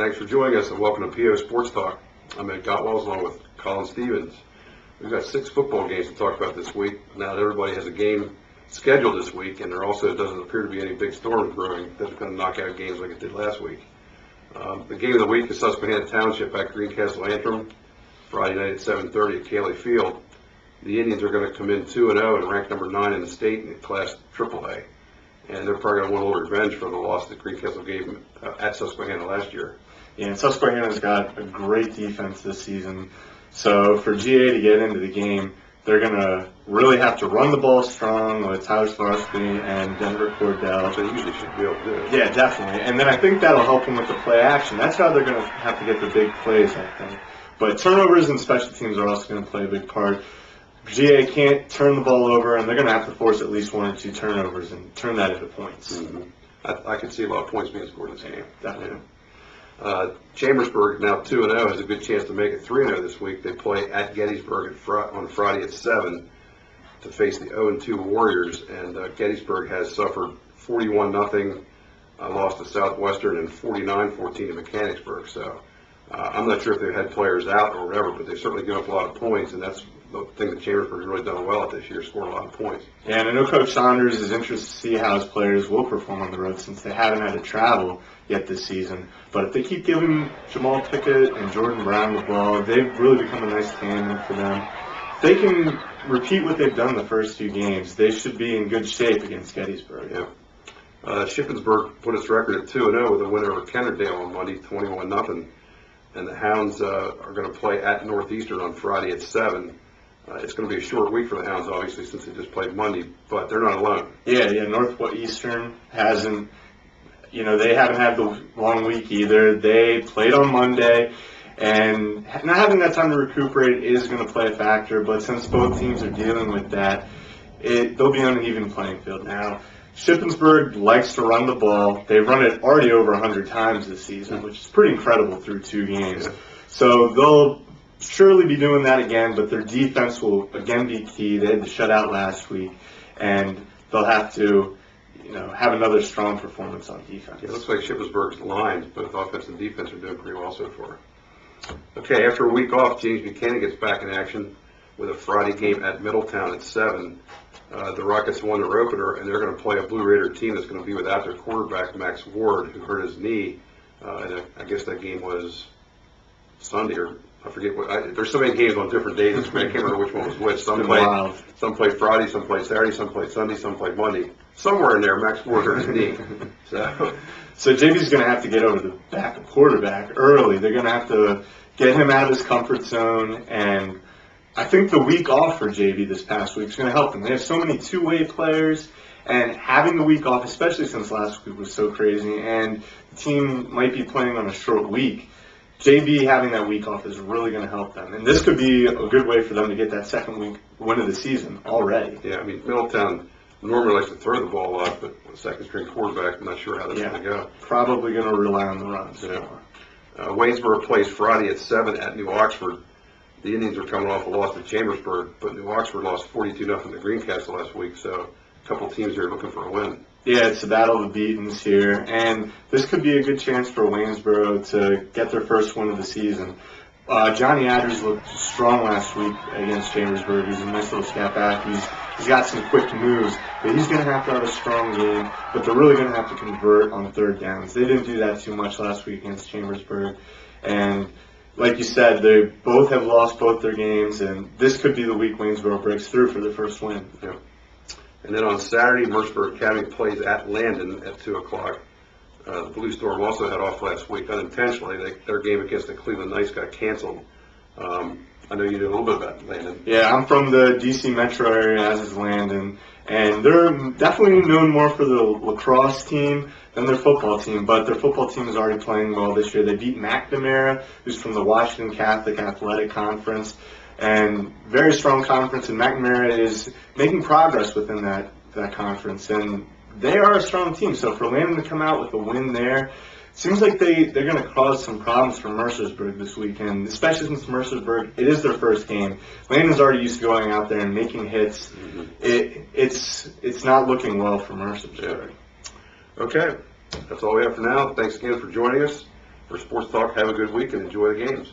Thanks for joining us and welcome to PO Sports Talk. I'm at Gotwals along with Colin Stevens. We've got 6 football games to talk about this week. Now that everybody has a game scheduled this week, and there also doesn't appear to be any big storms brewing that's going to knock out games like it did last week. The game of the week is Susquehanna Township at Greencastle-Antrim, Friday night at 7:30 at Cayley Field. The Indians are going to come in 2-0 and rank number 9 in the state in Class AAA. And they're probably going to want a little revenge for the loss that Greencastle gave at Susquehanna last year. Yeah, and Susquehanna's got a great defense this season. So for GA to get into the game, they're going to really have to run the ball strong with Tyler Slarsky and Denver Cordell. So they usually should be able to do it. Yeah, definitely. And then I think that'll help them with the play action. That's how they're going to have to get the big plays, I think. But turnovers and special teams are also going to play a big part. GA can't turn the ball over, and they're going to have to force at least 1 or 2 turnovers and turn that into points. Mm-hmm. I could see a lot of points being scored in this game. Definitely. Chambersburg, now 2-0, has a good chance to make it 3-0 this week. They play at Gettysburg on Friday at 7 to face the 0-2 Warriors, and Gettysburg has suffered 41-0 loss to Southwestern and 49-14 to Mechanicsburg. So I'm not sure if they've had players out or whatever, but they've certainly given up a lot of points, and that's the thing that Chambersburg has really done well at this year, scored a lot of points. Yeah, and I know Coach Saunders is interested to see how his players will perform on the road since they haven't had to travel yet this season. But if they keep giving Jamal Pickett and Jordan Brown the ball, they've really become a nice tandem for them. If they can repeat what they've done the first 2 games, they should be in good shape against Gettysburg. Yeah. Shippensburg put its record at 2-0 with a win over Kennerdale on Monday, 21-0. And the Hounds are going to play at Northeastern on Friday at 7. It's going to be a short week for the Hounds, obviously, since they just played Monday, but they're not alone. Yeah, Northeastern hasn't, they haven't had the long week either. They played on Monday, and not having that time to recuperate is going to play a factor, but since both teams are dealing with that, they'll be on an even playing field now. Shippensburg likes to run the ball. They've run it already over 100 times this season, which is pretty incredible through 2 games. So they'll surely be doing that again, but their defense will again be key. They had to shut out last week, and they'll have to, have another strong performance on defense. It looks like Shippensburg's lines, both offense and defense, are doing pretty well so far. Okay, after a week off, James Buchanan gets back in action with a Friday game at Middletown at 7. The Rockets won their opener, and they're going to play a Blue Raider team that's going to be without their quarterback, Max Ward, who hurt his knee. And I guess that game was Sunday, or I forget what. There's so many games on different days. I can't remember which one was which. Some played Friday, some played Saturday, some played Sunday, some played Monday. Somewhere in there, Max Ward hurt his knee. So JB's going to have to get over the backup quarterback early. They're going to have to get him out of his comfort zone, and I think the week off for JV this past week is going to help them. They have so many two-way players, and having the week off, especially since last week was so crazy, and the team might be playing on a short week, JV having that week off is really going to help them. And this could be a good way for them to get that second week win of the season already. Yeah, I mean, Middletown normally likes to throw the ball a lot, but with a second-string quarterback, I'm not sure how that's going to go. Probably going to rely on the runs. Yeah. Waynesboro plays Friday at 7 at New Oxford. The Indians are coming off a loss to Chambersburg, but New Oxford lost 42-0 to Greencastle last week, so a couple teams here are looking for a win. Yeah, it's a battle of the beatens here, and this could be a good chance for Waynesboro to get their first win of the season. Johnny Aders looked strong last week against Chambersburg. He's a nice little scat back. He's got some quick moves, but he's going to have to have a strong game, but they're really going to have to convert on third downs. They didn't do that too much last week against Chambersburg, and like you said, they both have lost both their games, and this could be the week Waynesboro breaks through for their first win. Yeah. And then on Saturday, Mercersburg Academy plays at Landon at 2 o'clock. The Blue Storm also had off last week unintentionally. Their game against the Cleveland Knights got canceled. I know you know a little bit about Landon. Yeah, I'm from the D.C. metro area, as is Landon, and they're definitely known more for the lacrosse team than their football team, but their football team is already playing well this year. They beat McNamara, who's from the Washington Catholic Athletic Conference, and very strong conference, and McNamara is making progress within that conference, and they are a strong team. So for Landon to come out with a win there, seems like they're going to cause some problems for Mercersburg this weekend, especially since Mercersburg, it is their first game. Landon's already used to going out there and making hits. Mm-hmm. It's not looking well for Mercersburg. Okay, that's all we have for now. Thanks again for joining us. For Sports Talk, have a good week and enjoy the games.